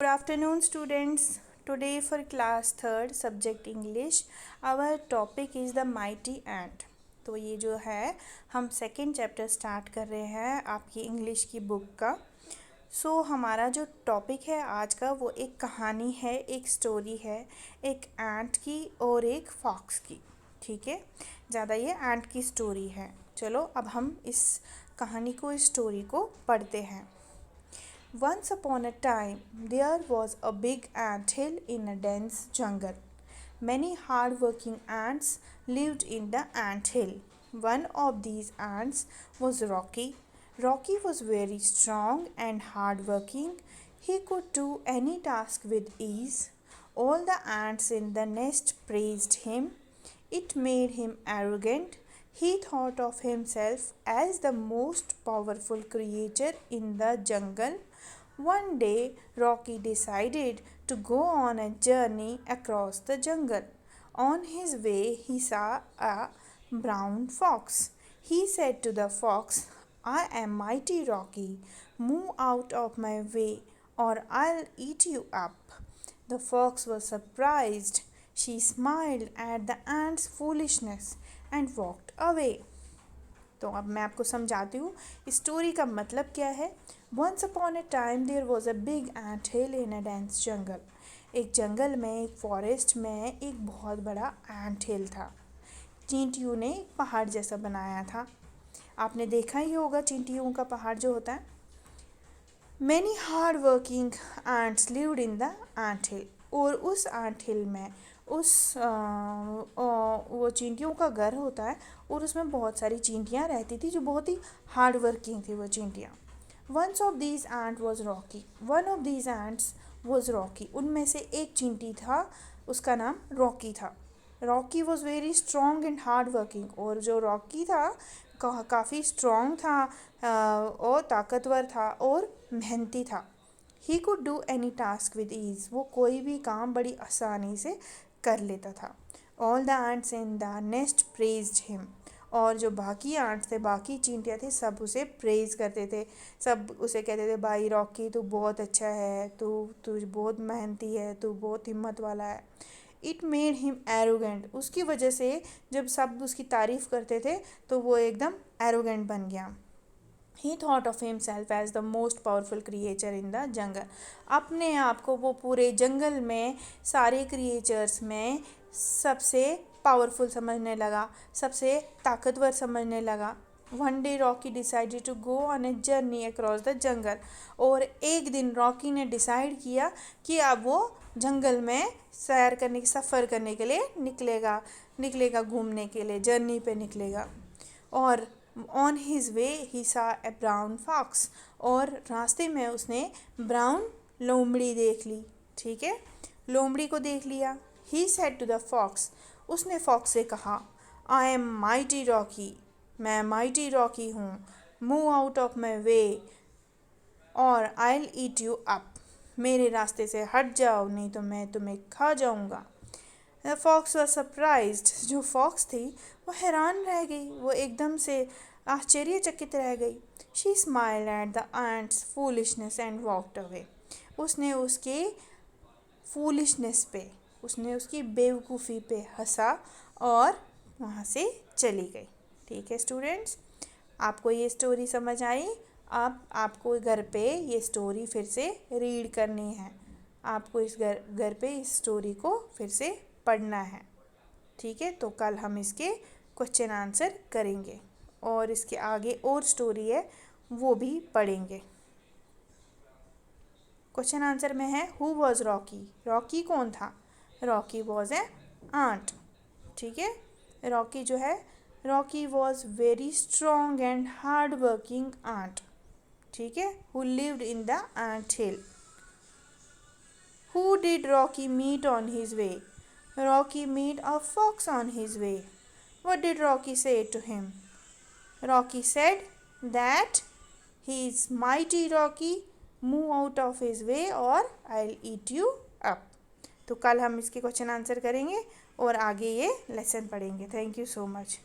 Good afternoon, students. Today for class third subject English, our topic is the mighty ant. तो ये जो है हम सेकेंड चैप्टर स्टार्ट कर रहे हैं आपकी इंग्लिश की बुक का। हमारा जो टॉपिक है आज का वो एक कहानी है, एक स्टोरी है, एक एंट की और एक फॉक्स की। ठीक है, ज़्यादा ये एंट की स्टोरी है। चलो अब हम इस कहानी को, इस स्टोरी को पढ़ते हैं। Once upon a time, there was a big ant hill in a dense jungle. Many hard-working ants lived in the ant hill. One of these ants was Rocky. Rocky was very strong and hard-working. He could do any task with ease. All the ants in the nest praised him. It made him arrogant. He thought of himself as the most powerful creature in the jungle. One day, Rocky decided to go on a journey across the jungle. On his way, he saw a brown fox. He said to the fox, "I am mighty Rocky. Move out of my way, or I'll eat you up." The fox was surprised. She smiled at the ant's foolishness and walked away. तो अब मैं आपको समझाती हूँ story का मतलब क्या है। Once upon a time there was a big anthill in a dense jungle. एक जंगल में, एक फॉरेस्ट में एक बहुत बड़ा एंट हिल था। चींटियों ने एक पहाड़ जैसा बनाया था। आपने देखा ही होगा चींटियों का पहाड़ जो होता है। Many hard working ants lived in the एंट हिल। और उस एंट हिल में वो चींटियों का घर होता है और उसमें बहुत सारी चींटियाँ रहती थी जो बहुत ही हार्ड वर्किंग थी वो चींटियाँ। One of these ant was Rocky. One of these ants was Rocky. उनमें से एक चींटी था, उसका नाम रॉकी था। Rocky was very strong and hard working. और जो रॉकी था काफ़ी स्ट्रॉन्ग था और ताकतवर था और मेहनती था। He could do any task with ease. वो कोई भी काम बड़ी आसानी से कर लेता था। All the ants in the nest praised him. और जो बाकी एंट्स थे, बाकी चींटियाँ थे, सब उसे प्रेज करते थे। सब उसे कहते थे, भाई रॉकी तू बहुत अच्छा है, तू बहुत मेहनती है, तू बहुत हिम्मत वाला है। It made him arrogant. उसकी वजह से जब सब उसकी तारीफ़ करते थे तो वो एकदम एरोगेंट बन गया। He thought of himself as the most powerful creature in the jungle. अपने आप को वो पूरे जंगल में सारे क्रिएचर्स में सबसे पावरफुल समझने लगा, सबसे ताकतवर समझने लगा। One day Rocky decided to go on a journey across the jungle. और एक दिन रॉकी ने डिसाइड किया कि अब वो जंगल में सैर करने, सफ़र करने के लिए निकलेगा घूमने के लिए, जर्नी पे निकलेगा। और ऑन हिज वे ही सा ए ब्राउन फॉक्स। और रास्ते में उसने ब्राउन लोमड़ी देख ली। ठीक है, लोमड़ी को देख लिया। He said to the fox. उसने फॉक्स से कहा, आई एम माइटी रॉकी। मैं माइटी रॉकी हूँ। Move out of my way और I will eat you up. मेरे रास्ते से हट जाओ, नहीं तो मैं तुम्हें खा जाऊँगा। The fox was surprised. जो फॉक्स थी वो हैरान रह गई, वो एकदम से आश्चर्यचकित रह गई। She smiled at the ants foolishness and walked away. उसने उसके फूलिशनेस पे, उसने उसकी बेवकूफ़ी पे हंसा और वहाँ से चली गई। ठीक है स्टूडेंट्स, आपको ये स्टोरी समझ आई। अब आपको घर पे ये स्टोरी फिर से रीड करनी है। आपको इस घर पे इस स्टोरी को फिर से पढ़ना है। ठीक है, तो कल हम इसके क्वेश्चन आंसर करेंगे और इसके आगे और स्टोरी है वो भी पढ़ेंगे। क्वेश्चन आंसर में है, हु वॉज रॉकी। रॉकी कौन था। Rocky was a ant. ठीक है, रॉकी जो है, Rocky was very strong and hard working ant. ठीक है, who lived in the ant hill. Who did Rocky meet on his way? Rocky met a fox on his way. What did Rocky say to him? Rocky said that he is mighty Rocky. Move out of his way or I'll eat you up. तो कल हम इसके question answer करेंगे और आगे ये lesson पढ़ेंगे। Thank you so much.